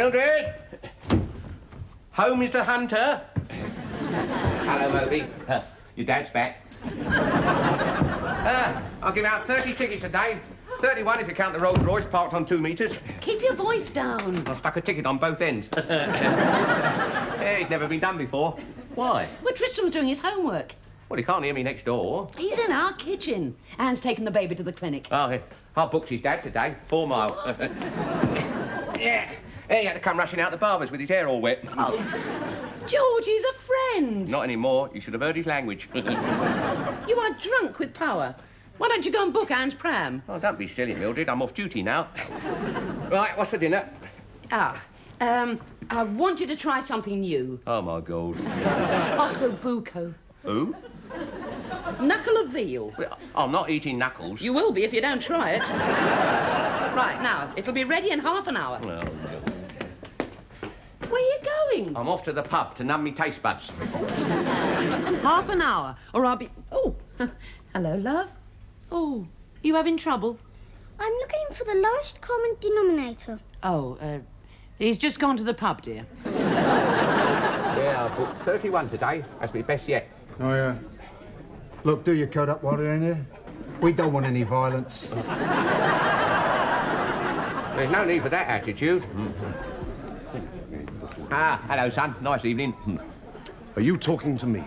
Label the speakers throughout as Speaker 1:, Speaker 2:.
Speaker 1: Mildred! Home is the hunter. Hello, Moby. Your dad's back. I'll give out 30 tickets a day. 31 if you count the Rolls Royce parked on 2 metres.
Speaker 2: Keep your voice down.
Speaker 1: I stuck a ticket on both ends. Yeah, it's never been done before. Why?
Speaker 2: Well, Tristram's doing his homework.
Speaker 1: Well, he can't hear me next door.
Speaker 2: He's in our kitchen. Anne's taken the baby to the clinic.
Speaker 1: Oh, yeah. I booked his dad today. 4 mile. Yeah, he had to come rushing out the barber's with his hair all wet.
Speaker 2: Oh, George, he's a friend.
Speaker 1: Not anymore. You should have heard his language.
Speaker 2: You are drunk with power. Why don't you go and book Anne's pram?
Speaker 1: Oh, don't be silly, Mildred. I'm off duty now. Right, what's for dinner?
Speaker 2: I want you to try something new.
Speaker 1: Oh, my God.
Speaker 2: Osso buco.
Speaker 1: Who?
Speaker 2: Knuckle of veal.
Speaker 1: Well, I'm not eating knuckles.
Speaker 2: You will be if you don't try it. Right, now, it'll be ready in half an hour.
Speaker 1: Oh, no.
Speaker 2: Where are you going?
Speaker 1: I'm off to the pub to numb me taste buds.
Speaker 2: Half an hour, or I'll be... Oh, hello, love. Oh, you having trouble?
Speaker 3: I'm looking for the lowest common denominator.
Speaker 2: Oh, he's just gone to the pub, dear.
Speaker 1: Yeah, I booked 31 today. That's my best yet.
Speaker 4: Oh, yeah. Look, do your coat up while they're in here. We don't want any violence.
Speaker 1: There's no need for that attitude. Hello, son. Nice evening.
Speaker 5: Are you talking to me?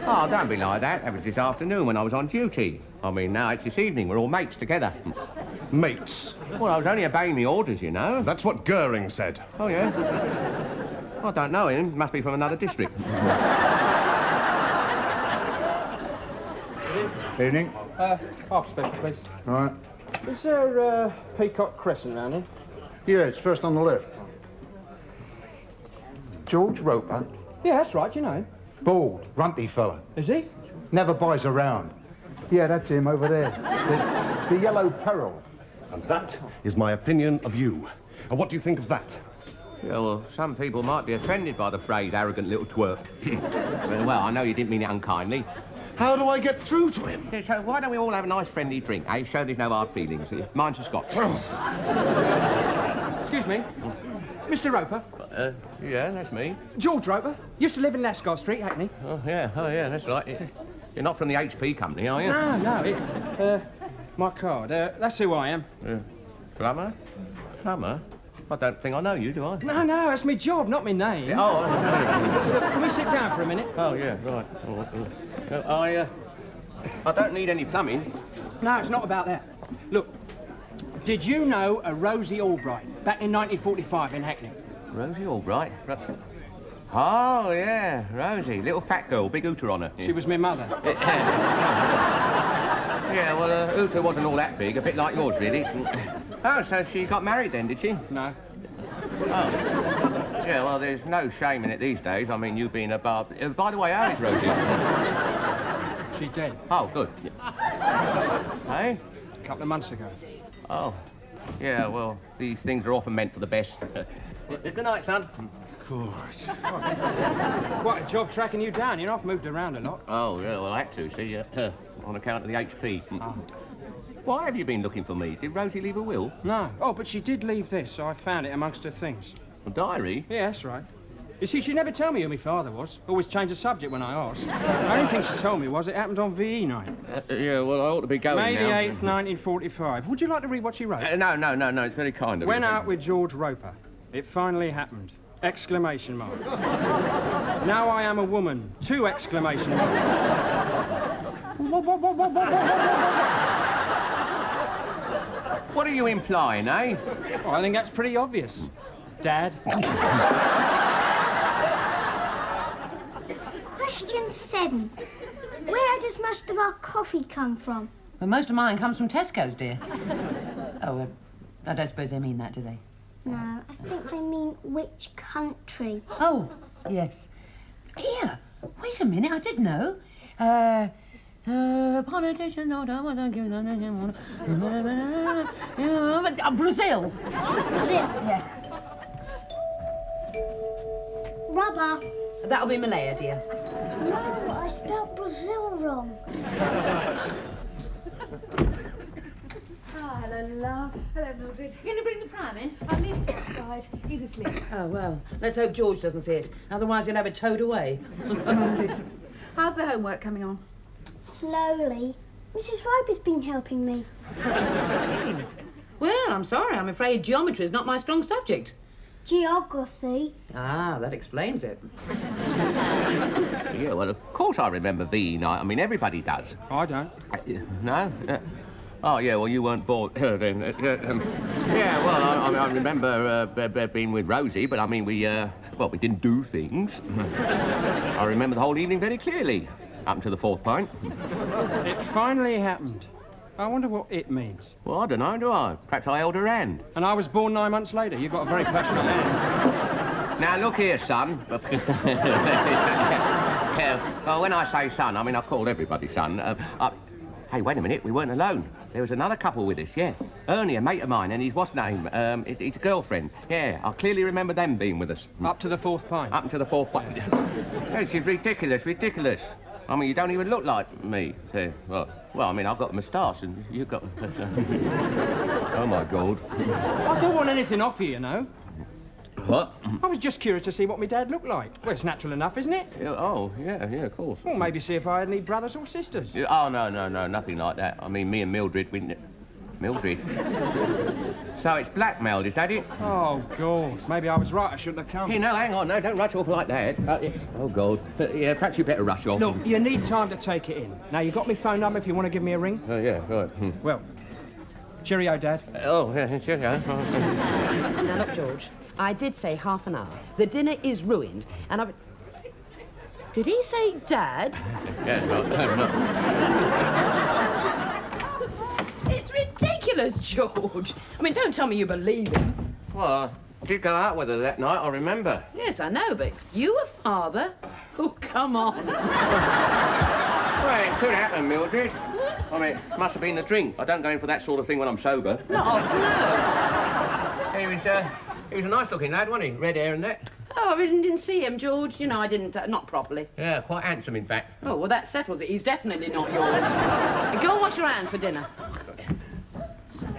Speaker 1: Oh, don't be like that. That was this afternoon when I was on duty. I mean, now it's this evening. We're all mates together.
Speaker 5: Mates.
Speaker 1: Well, I was only obeying the orders, you know.
Speaker 5: That's what Goering said.
Speaker 1: Oh, yeah? I don't know him. Must be from another district.
Speaker 4: Evening.
Speaker 6: Half special, please.
Speaker 4: All right.
Speaker 6: Is there Peacock Crescent round here?
Speaker 4: Yeah, it's first on the left. George Roper.
Speaker 6: Yeah, that's right, you know him.
Speaker 4: Bald, runty fella.
Speaker 6: Is he?
Speaker 4: Never buys around. Yeah, that's him over there. The Yellow Peril.
Speaker 5: And that is my opinion of you. And what do you think of that?
Speaker 1: Yeah, well, some people might be offended by the phrase arrogant little twerp. Well, I know you didn't mean it unkindly.
Speaker 5: How do I get through to him?
Speaker 1: Yeah, so why don't we all have a nice friendly drink, eh? So there's no hard feelings. Mine's a scotch.
Speaker 6: Excuse me. Mr. Roper.
Speaker 1: Yeah, that's me.
Speaker 6: George Roper. Used to live in Lascaux Street, Hackney.
Speaker 1: Oh, yeah, that's right. You're not from the HP company, are you?
Speaker 6: No. My card. That's who I am.
Speaker 1: Plumber? Plumber? I don't think I know you, do I?
Speaker 6: No, that's my job, not my name.
Speaker 1: Yeah, oh,
Speaker 6: Look, can we sit down for a minute?
Speaker 1: oh, yeah, right. I don't need any plumbing.
Speaker 6: No, it's not about that. Look, did you know a Rosie Albright back in 1945 in Hackney?
Speaker 1: Rosie Albright? Oh, yeah, Rosie. Little fat girl, big hooter on her.
Speaker 6: She was my mother.
Speaker 1: Yeah, well, hooter wasn't all that big, a bit like yours, really. Oh, so she got married then, did she?
Speaker 6: No.
Speaker 1: Oh. Yeah, well, there's no shame in it these days. I mean, you being a barber... by the way, how is Rosie?
Speaker 6: She's dead.
Speaker 1: Oh, good. Hey?
Speaker 6: A couple of months ago.
Speaker 1: Oh. Yeah, well, these things are often meant for the best. Good night, son.
Speaker 6: Quite a job tracking you down. You know, I've moved around a lot.
Speaker 1: Oh, yeah, well, I had to, see, on account of the HP.
Speaker 6: Oh.
Speaker 1: Why have you been looking for me? Did Rosie leave a will?
Speaker 6: No. Oh, but she did leave this, so I found it amongst her things.
Speaker 1: A diary?
Speaker 6: Yeah, that's right. You see, she never told me who my father was. Always changed the subject when I asked. The only thing she told me was it happened on VE night.
Speaker 1: Yeah, well, I ought to be going
Speaker 6: May
Speaker 1: now.
Speaker 6: the 8th, 1945. Would you like to read what she wrote?
Speaker 1: No, it's very kind of you.
Speaker 6: Went out with George Roper. It finally happened. Exclamation mark. Now I am a woman. 2 exclamation marks.
Speaker 1: What are you implying, eh?
Speaker 6: Oh, I think that's pretty obvious. Dad.
Speaker 3: Question 7. Where does most of our coffee come from?
Speaker 2: Well, most of mine comes from Tesco's, dear. Oh, I don't suppose they mean that, do they?
Speaker 3: No, I think they mean which country.
Speaker 2: Oh, yes. Here, wait a minute, I did know. Politician, Brazil.
Speaker 3: Brazil.
Speaker 2: Yeah.
Speaker 3: Rubber.
Speaker 2: That'll be Malaya, dear.
Speaker 3: No, I spelled Brazil wrong.
Speaker 2: Ah, hello, love.
Speaker 7: Hello, Mildred.
Speaker 2: You going to bring the pram in?
Speaker 7: I'll leave it outside. He's asleep.
Speaker 2: Oh, well, let's hope George doesn't see it. Otherwise, he'll have it towed away.
Speaker 7: How's the homework coming on?
Speaker 3: Slowly. Mrs. Riper's been helping me.
Speaker 2: Well, I'm sorry. I'm afraid geometry is not my strong subject.
Speaker 3: Geography.
Speaker 2: Ah, that explains it.
Speaker 1: Yeah, well, of course I remember VE night. I mean, everybody does.
Speaker 6: I don't.
Speaker 1: No? Oh, yeah, well, you weren't born then. Yeah, well, I remember being with Rosie, but I mean, we didn't do things. I remember the whole evening very clearly, up until the fourth pint.
Speaker 6: It finally happened. I wonder what it means.
Speaker 1: Well, I don't know, do I? Perhaps I held her hand.
Speaker 6: And I was born 9 months later. You've got a very passionate hand.
Speaker 1: Now, look here, son. Well, when I say son, I mean, I called everybody son. Hey, wait a minute, we weren't alone. There was another couple with us, yeah. Ernie, a mate of mine, and his what's name? His girlfriend. Yeah, I clearly remember them being with us.
Speaker 6: Up to the fourth pint.
Speaker 1: Up to the fourth pint. This is ridiculous, ridiculous. I mean, you don't even look like me. So, well, I mean, I've got a moustache, and you've got... Oh, my God.
Speaker 6: I don't want anything off you know.
Speaker 1: What?
Speaker 6: I was just curious to see what my dad looked like. Well, it's natural enough, isn't it?
Speaker 1: Yeah, oh, yeah, of course.
Speaker 6: Well, maybe see if I had any brothers or sisters.
Speaker 1: Yeah, oh, no, nothing like that. I mean, me and Mildred, Mildred? So it's blackmailed, is that it?
Speaker 6: Oh, God. Maybe I was right. I shouldn't have come.
Speaker 1: Hey, no, hang on. No, don't rush off like that. Oh, God. Yeah, perhaps you better rush off.
Speaker 6: Look, you need time to take it in. Now, you got my phone number if you want to give me a ring?
Speaker 1: Oh, yeah, right.
Speaker 6: Well, cheerio, Dad.
Speaker 1: Oh, yeah, cheerio.
Speaker 2: Now, look, George, I did say half an hour. The dinner is ruined, and I've... Did he say Dad?
Speaker 1: Yeah, no.
Speaker 2: It's ridiculous, George. I mean, don't tell me you believe him.
Speaker 1: Well, I did go out with her that night, I remember.
Speaker 2: Yes, I know, but you a father? Oh, come on.
Speaker 1: Well, it could happen, Mildred. I mean, it must have been the drink. I don't go in for that sort of thing when I'm sober.
Speaker 2: Not often, no.
Speaker 1: He was a nice-looking lad, wasn't he? Red hair and that.
Speaker 2: Oh, I really didn't see him, George. You know, I didn't, not properly.
Speaker 1: Yeah, quite handsome, in fact.
Speaker 2: Oh, well, that settles it. He's definitely not yours. Go and wash your hands for dinner.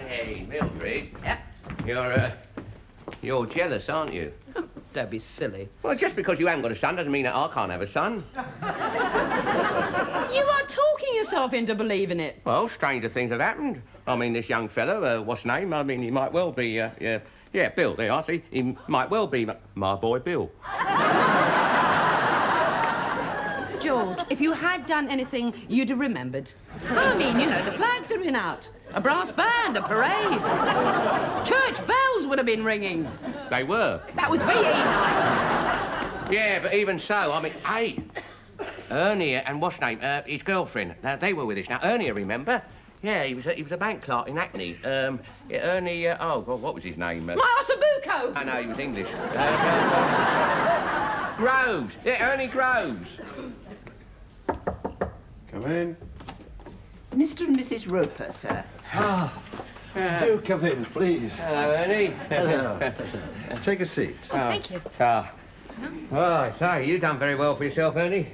Speaker 1: Hey, Mildred.
Speaker 2: Yeah.
Speaker 1: You're jealous, aren't you?
Speaker 2: Don't be silly.
Speaker 1: Well, just because you haven't got a son doesn't mean that I can't have a son.
Speaker 2: You are talking yourself into believing it.
Speaker 1: Well, stranger things have happened. I mean, this young fellow, what's his name? I mean, he might well be, yeah, Bill. There you are, see? He might well be my boy Bill.
Speaker 2: George, if you had done anything, you'd have remembered. I mean, you know, the flags are in out. A brass band, a parade. Church bells would have been ringing.
Speaker 1: They were.
Speaker 2: That was VE night.
Speaker 1: Yeah, but even so, I mean, hey, Ernie and what's his name? His girlfriend. Now, they were with us. Now, Ernie, remember? Yeah, he was a bank clerk in Hackney. Ernie, oh, God, what was his name?
Speaker 2: My Osabuco!
Speaker 1: I know, he was English. Groves. Yeah, Ernie Groves.
Speaker 4: Come in.
Speaker 8: Mr. and Mrs. Roper, sir.
Speaker 4: Do come in, please.
Speaker 1: Hello, Ernie.
Speaker 4: Hello. Take a seat.
Speaker 3: Oh, thank you.
Speaker 1: Oh, so you've done very well for yourself, Ernie.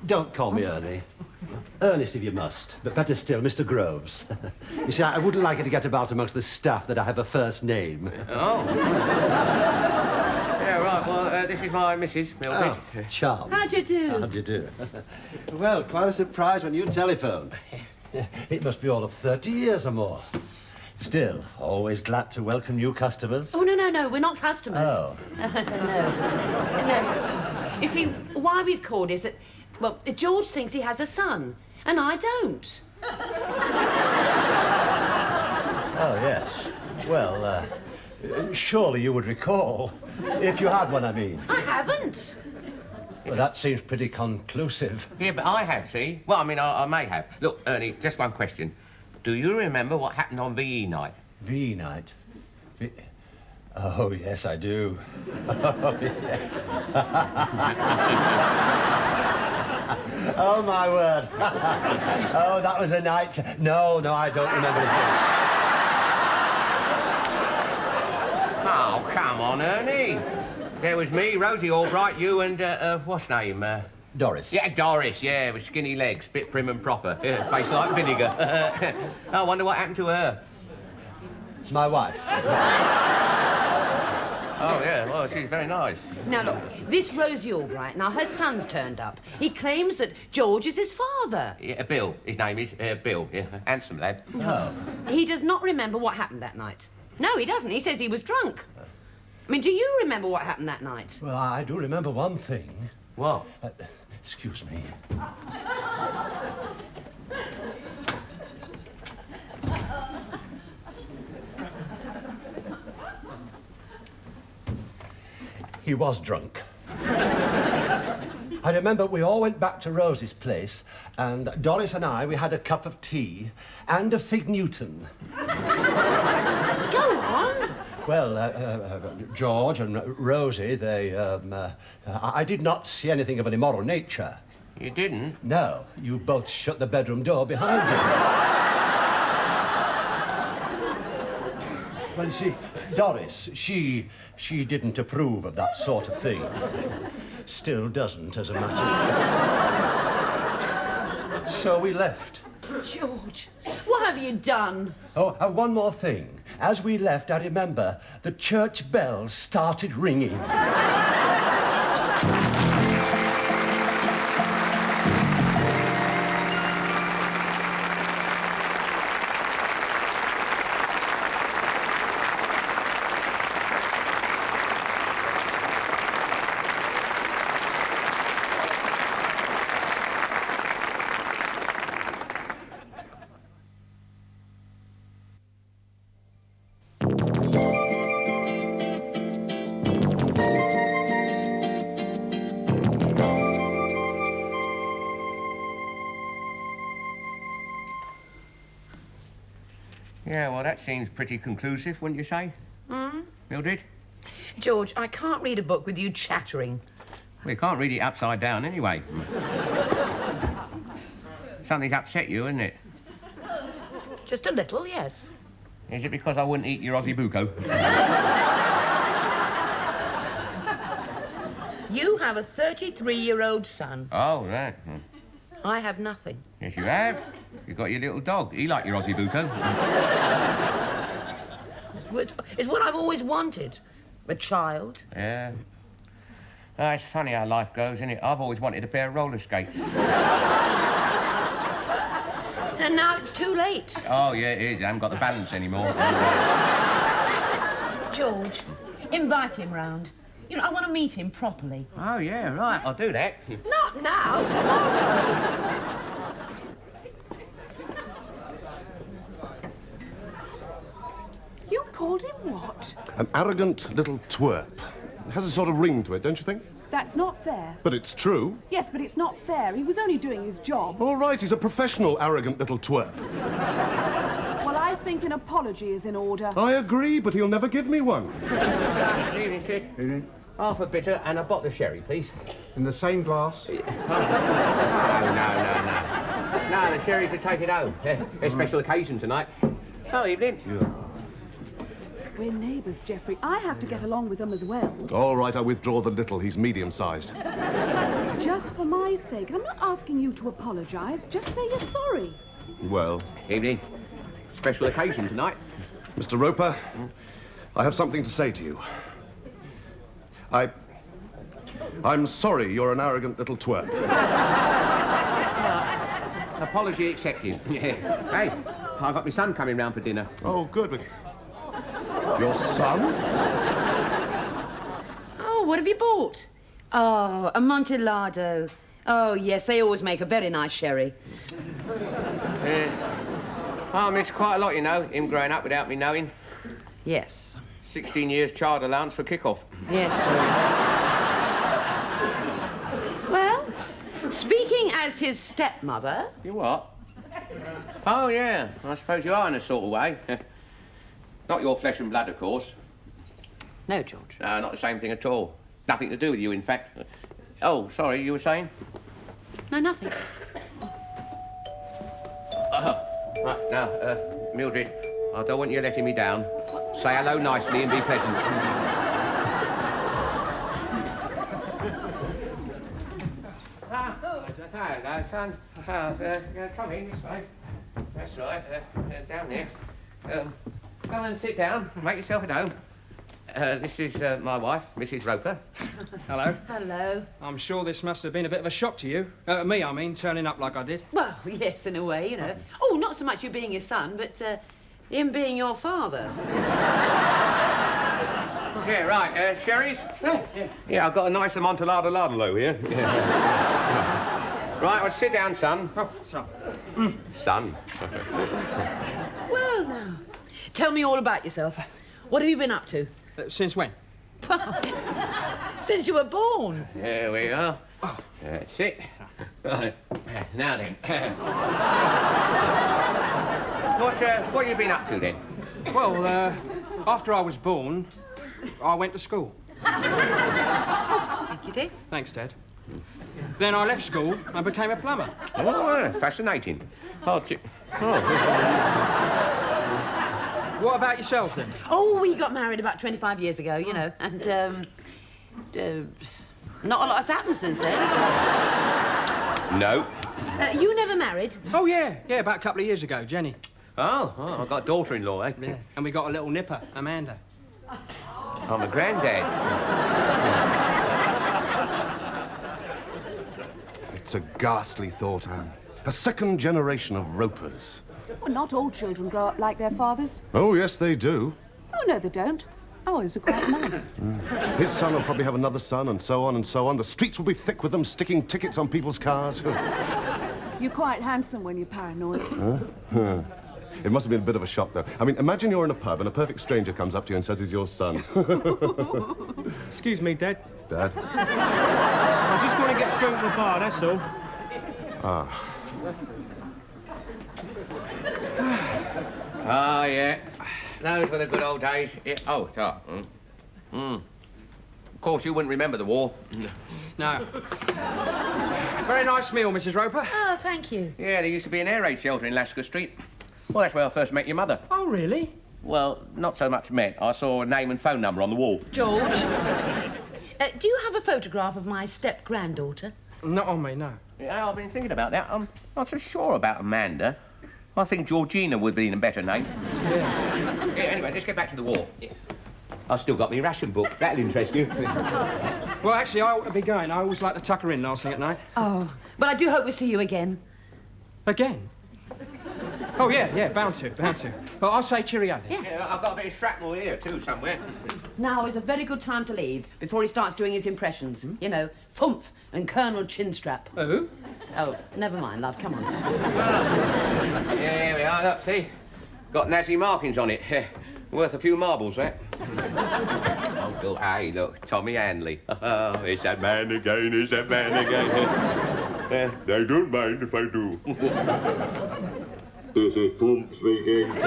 Speaker 9: Don't call me Ernie. Ernest, if you must, but better still, Mr. Groves. You see, I wouldn't like it to get about amongst the staff that I have a first name.
Speaker 1: Oh. Yeah, right. Well, this is my Mrs. Mildred.
Speaker 9: Oh, charmed.
Speaker 2: How'd you do?
Speaker 9: How'd you do? Well, quite a surprise when you telephoned. It must be all of 30 years or more. Still, always glad to welcome new customers.
Speaker 2: Oh, no, we're not customers.
Speaker 9: Oh.
Speaker 2: No. You see, why we've called is that, well, George thinks he has a son, and I don't.
Speaker 9: Oh, yes. Well, surely you would recall. If you had one, I mean.
Speaker 2: I haven't.
Speaker 9: Well, that seems pretty conclusive.
Speaker 1: Yeah, but I have, see? Well, I mean, I may have. Look, Ernie, just one question. Do you remember what happened on VE night?
Speaker 9: VE night? Oh, yes, I do. Oh, yes. Oh, my word. Oh, that was a night. No, I don't remember it.
Speaker 1: Oh, come on, Ernie. There was me, Rosie Albright, you and, what's name?
Speaker 9: Doris.
Speaker 1: Yeah, Doris, yeah, with skinny legs, bit prim and proper. Yeah, face like vinegar. I wonder what happened to her.
Speaker 9: It's my wife.
Speaker 1: Oh, yeah, well, she's very nice.
Speaker 2: Now, look, this Rosie Albright, now, her son's turned up. He claims that George is his father.
Speaker 1: Yeah, Bill, his name is Bill. Yeah, handsome lad.
Speaker 9: Oh.
Speaker 2: He does not remember what happened that night. No, he doesn't. He says he was drunk. I mean, do you remember what happened that night?
Speaker 9: Well, I do remember one thing.
Speaker 1: What?
Speaker 9: Excuse me. He was drunk. I remember we all went back to Rosie's place, and Doris and I, we had a cup of tea and a fig Newton.
Speaker 2: Go on.
Speaker 9: Well, George and Rosie, I did not see anything of an immoral nature.
Speaker 1: You didn't?
Speaker 9: No, you both shut the bedroom door behind you. Well, you see, Doris, she didn't approve of that sort of thing. Still doesn't, as a matter of fact. So we left.
Speaker 2: George, what have you done?
Speaker 9: Oh, and one more thing. As we left, I remember the church bells started ringing.
Speaker 1: Yeah, well, that seems pretty conclusive, wouldn't you say? Mildred?
Speaker 2: George, I can't read a book with you chattering.
Speaker 1: Well, you can't read it upside down anyway. Something's upset you, isn't it?
Speaker 2: Just a little, yes.
Speaker 1: Is it because I wouldn't eat your Aussie buco?
Speaker 2: You have a 33-year-old son.
Speaker 1: Oh, right.
Speaker 2: I have nothing.
Speaker 1: Yes, you have. You've got your little dog. He liked your Aussie buco.
Speaker 2: It's what I've always wanted. A child.
Speaker 1: Yeah. Oh, it's funny how life goes, isn't it? I've always wanted a pair of roller skates.
Speaker 2: And now it's too late.
Speaker 1: Oh, yeah, it is. I haven't got the balance anymore.
Speaker 2: George, invite him round. You know, I want to meet him properly.
Speaker 1: Oh, yeah, right. I'll do that.
Speaker 2: Not now, tomorrow.
Speaker 7: You called him what?
Speaker 5: An arrogant little twerp. It has a sort of ring to it, don't you think?
Speaker 7: That's not fair.
Speaker 5: But it's true.
Speaker 7: Yes, but it's not fair. He was only doing his job.
Speaker 5: All right, he's a professional arrogant little twerp.
Speaker 7: Well, I think an apology is in order.
Speaker 5: I agree, but he'll never give me one.
Speaker 1: Good evening, Sid.
Speaker 4: Evening.
Speaker 1: Half a bitter and a bottle of sherry, please.
Speaker 4: In the same glass?
Speaker 1: No. No, the sherry's to take it home. A special occasion tonight. Oh, evening.
Speaker 7: We're neighbours, Geoffrey. I have to get along with them as well.
Speaker 5: All right, I withdraw the little. He's medium-sized.
Speaker 7: Just for my sake. I'm not asking you to apologise. Just say you're sorry.
Speaker 5: Well,
Speaker 1: Evening. Special occasion tonight.
Speaker 5: Mr. Roper, I have something to say to you. I'm sorry you're an arrogant little twerp.
Speaker 1: Apology accepted. Hey, I've got my son coming round for dinner.
Speaker 5: Oh, good. Your son?
Speaker 2: Oh, what have you bought? Oh, Amontillado. Oh, yes, they always make a very nice sherry.
Speaker 1: I missed quite a lot, you know, him growing up without me knowing.
Speaker 2: Yes.
Speaker 1: 16 years child allowance for kick-off.
Speaker 2: Yes, George. Well, speaking as his stepmother...
Speaker 1: You what? Oh, yeah, I suppose you are in a sort of way. Not your flesh and blood, of course.
Speaker 2: No, George.
Speaker 1: No, not the same thing at all. Nothing to do with you, in fact. Oh, sorry, you were saying?
Speaker 2: No, nothing.
Speaker 1: Right, now, Mildred, I don't want you letting me down. Say hello nicely and be pleasant. hello, son. Come in this way. That's right, down there. Come and sit down. Make yourself at home. This is my wife, Mrs. Roper.
Speaker 6: Hello.
Speaker 2: Hello.
Speaker 6: I'm sure this must have been a bit of a shock to you. Me, I mean, turning up like I did.
Speaker 2: Well, yes, in a way, you know. Oh, not so much you being his son, but him being your father.
Speaker 1: Yeah, right. Sherry's? Yeah, I've got a nice Amontillado Lardalo here. Right, well, sit down, son.
Speaker 6: Oh, sorry.
Speaker 1: Son.
Speaker 2: Well, now, tell me all about yourself. What have you been up to?
Speaker 6: Since when?
Speaker 2: Since you were born.
Speaker 1: There we are. That's it. Right. Now then. What have you been up to then?
Speaker 6: Well, after I was born, I went to school.
Speaker 2: Thank you, Dick.
Speaker 6: Thanks, Dad. Then I left school and became a plumber.
Speaker 1: Oh, fascinating.
Speaker 6: What about yourself, then?
Speaker 2: Oh, we got married about 25 years ago, you know, and, not a lot has happened since then.
Speaker 1: No.
Speaker 2: You never married?
Speaker 6: Oh, yeah, about a couple of years ago, Jenny.
Speaker 1: Oh, I've got a daughter-in-law, eh?
Speaker 6: Yeah, and we got a little nipper, Amanda.
Speaker 1: I'm a granddad.
Speaker 5: It's a ghastly thought, Anne. A second generation of Ropers.
Speaker 7: Well, not all children grow up like their fathers.
Speaker 5: Oh, yes, they do.
Speaker 7: Oh, no, they don't. Ours are quite nice.
Speaker 5: His son will probably have another son, and so on and so on. The streets will be thick with them sticking tickets on people's cars.
Speaker 7: You're quite handsome when you're paranoid.
Speaker 5: It must have been a bit of a shock, though. I mean, imagine you're in a pub and a perfect stranger comes up to you and says he's your son.
Speaker 6: Excuse me, Dad.
Speaker 5: Dad?
Speaker 6: I just want to get through to the bar, that's all.
Speaker 1: Oh, yeah. Those were the good old days. Yeah. Oh, Tar. Of course, you wouldn't remember the war.
Speaker 6: No. Very nice meal, Mrs. Roper.
Speaker 2: Oh, thank you.
Speaker 1: Yeah, there used to be an air raid shelter in Lasker Street. Well, that's where I first met your mother.
Speaker 6: Oh, really?
Speaker 1: Well, not so much met. I saw a name and phone number on the wall.
Speaker 2: George, do you have a photograph of my step-granddaughter?
Speaker 6: Not on me, no.
Speaker 1: Yeah, I've been thinking about that. I'm not so sure about Amanda. I think Georgina would be a better name. Yeah. Anyway, let's get back to the war. Yeah. I've still got my ration book. That'll interest you.
Speaker 6: Well, actually, I ought to be going. I always like to tuck her in last thing at night.
Speaker 2: Oh, but I do hope we see you again.
Speaker 6: Again? Oh, yeah, bound to. Well, I'll say cheerio then.
Speaker 1: Yeah, I've got a bit of shrapnel here, too, somewhere.
Speaker 2: Now is a very good time to leave, before he starts doing his impressions. You know, Fumph and Colonel Chinstrap.
Speaker 6: Who?
Speaker 2: Oh, never mind, love, come on.
Speaker 1: Yeah, here we are, look, see? Got Nazi markings on it. Worth a few marbles, that. Oh, hey, look, Tommy Hanley. Oh, it's that man again, they don't mind if I do. This is Fumph speaking. Did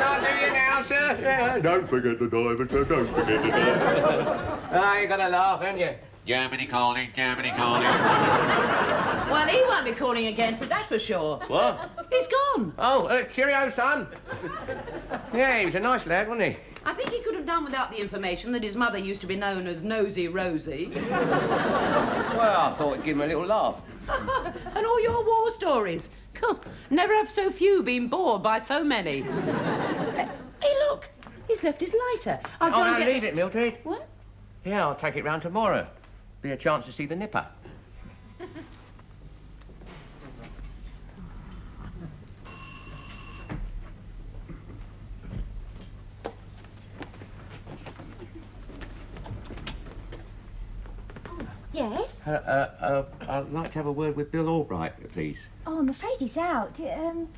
Speaker 1: I do you now, sir? Yeah. Don't forget the diver, sir, don't forget the diver. Ah, you gotta laugh, haven't you? Germany calling.
Speaker 2: Well, he won't be calling again, that's for sure.
Speaker 1: What?
Speaker 2: He's gone.
Speaker 1: Oh, cheerio, son. Yeah, he was a nice lad, wasn't he?
Speaker 2: I think he could have done without the information that his mother used to be known as Nosy Rosie.
Speaker 1: Well, I thought it'd give him a little laugh.
Speaker 2: And all your war stories. Never have so few been bored by so many. Hey, look, he's left his lighter.
Speaker 1: Oh, no, leave it, Mildred.
Speaker 2: What?
Speaker 1: Yeah, I'll take it round tomorrow. Be a chance to see the nipper.
Speaker 3: Yes?
Speaker 1: I'd like to have a word with Bill Albright, please.
Speaker 3: Oh, I'm afraid he's out.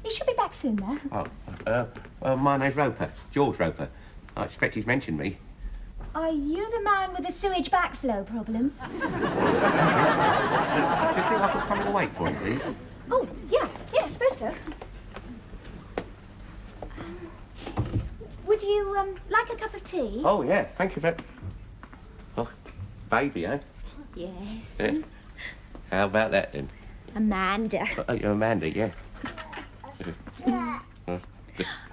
Speaker 3: He should be back soon, though.
Speaker 1: Oh, well, my name's Roper, George Roper. I expect he's mentioned me.
Speaker 3: Are you the man with the sewage backflow problem?
Speaker 1: Do you think I could come and wait for him, please?
Speaker 3: Oh, yeah, I suppose so. Would you, like a cup of tea?
Speaker 1: Oh, yeah, thank you very... Oh, baby, eh?
Speaker 3: Yes.
Speaker 1: How about that, then?
Speaker 3: Amanda.
Speaker 1: Oh, you're Amanda, yeah.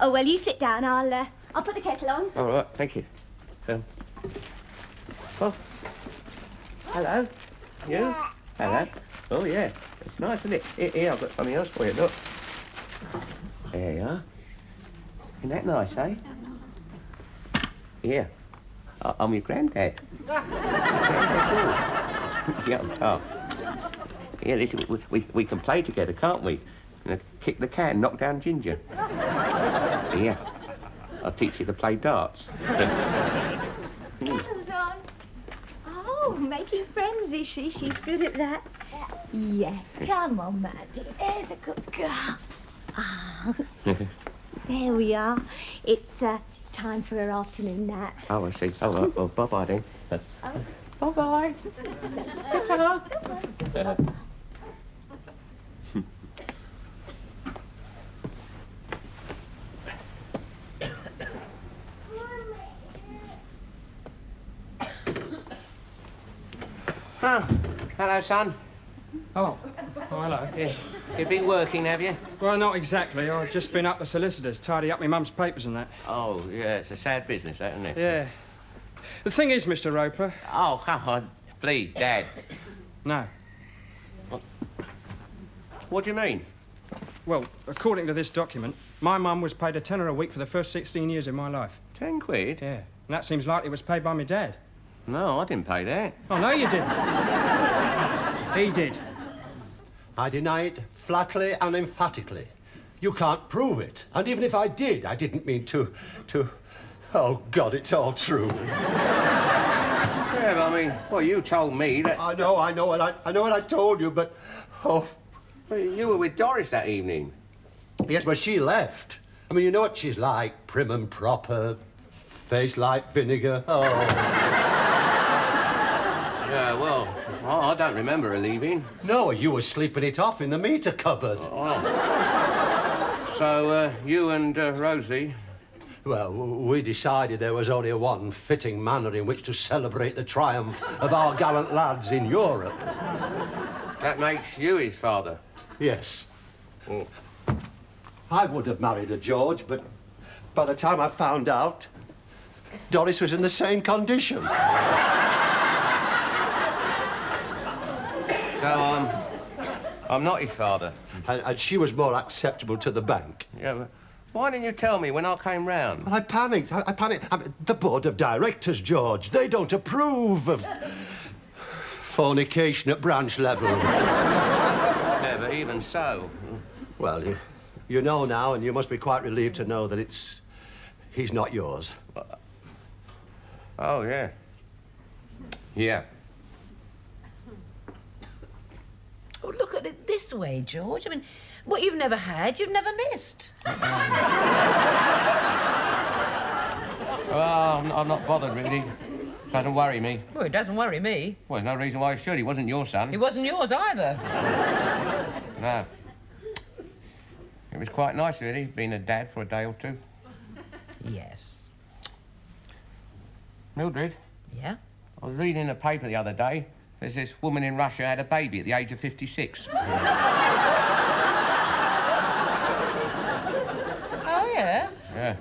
Speaker 3: Oh, well, you sit down. I'll put the kettle on.
Speaker 1: All right, thank you. Oh, hello. You? Hello. Oh, yeah. It's nice, isn't it? Here, I've got something else for you. Look. There you are. Isn't that nice, eh? Here. I'm your granddad. Yeah, I'm tough. Yeah, listen, we can play together, can't we? You know, kick the can, knock down Ginger. Yeah. I'll teach you to play darts.
Speaker 10: Kettle's on. Oh, making friends, is she? She's good at that. Yes, come on, Maddie. There's a good girl. Oh. There we are. It's time for her afternoon nap.
Speaker 1: Oh, I see. Oh, well, bye-bye then. Bye-bye. Ta-ta. Oh, hello, son.
Speaker 6: Oh, hello.
Speaker 1: Yeah. You've been working, have you?
Speaker 6: Well, not exactly. I've just been up the solicitors, tidy up my mum's papers and that.
Speaker 1: Oh, yeah, it's a sad business, that, isn't it?
Speaker 6: Yeah. The thing is, Mr. Roper...
Speaker 1: Oh, come on. Please, Dad.
Speaker 6: No.
Speaker 1: What do you mean?
Speaker 6: Well, according to this document, my mum was paid £10 a week for the first 16 years of my life.
Speaker 1: 10 quid?
Speaker 6: Yeah. And that seems like it was paid by my dad.
Speaker 1: No, I didn't pay that.
Speaker 6: Oh, no, you didn't. He did.
Speaker 9: I deny it flatly and emphatically. You can't prove it. And even if I did, I didn't mean to... Oh, God, it's all true.
Speaker 1: Yeah, but I mean, well, you told me that...
Speaker 9: I know what I told you, but... Oh...
Speaker 1: Well, you were with Doris that evening.
Speaker 9: Yes, well, she left. I mean, you know what she's like. Prim and proper, face like vinegar. Oh...
Speaker 1: Yeah, well, I don't remember her leaving.
Speaker 9: No, you were sleeping it off in the meter cupboard.
Speaker 1: Oh. So, you and Rosie...
Speaker 9: Well, we decided there was only one fitting manner in which to celebrate the triumph of our gallant lads in Europe.
Speaker 1: That makes you his father?
Speaker 9: Yes.
Speaker 1: Oh.
Speaker 9: I would have married her, George, but by the time I found out, Doris was in the same condition.
Speaker 1: So, I'm not his father?
Speaker 9: And she was more acceptable to the bank.
Speaker 1: Yeah, but why didn't you tell me when I came round?
Speaker 9: Well, I panicked. I panicked. I mean, the board of directors, George, they don't approve of fornication at branch level.
Speaker 1: Yeah, but even so...
Speaker 9: Well, you know now, and you must be quite relieved to know that he's not yours.
Speaker 1: Oh, yeah. Yeah.
Speaker 2: Oh, look at it this way, George. I mean, what you've never had, you've never missed.
Speaker 1: Well, I'm not bothered, really. Doesn't worry me.
Speaker 2: Well, it doesn't worry me.
Speaker 1: Well, there's no reason why it should. He wasn't your son.
Speaker 2: He wasn't yours either.
Speaker 1: No. It was quite nice, really, being a dad for a day or two.
Speaker 2: Yes.
Speaker 1: Mildred?
Speaker 2: Yeah?
Speaker 1: I was reading in the paper the other day. There's this woman in Russia had a baby at the age of 56.
Speaker 2: Oh, yeah?
Speaker 1: Yeah.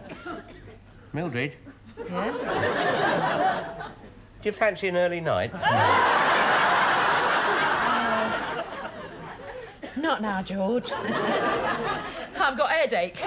Speaker 1: Mildred,
Speaker 2: Yeah?
Speaker 1: do you fancy an early night?
Speaker 2: Not now, George. I've got a headache.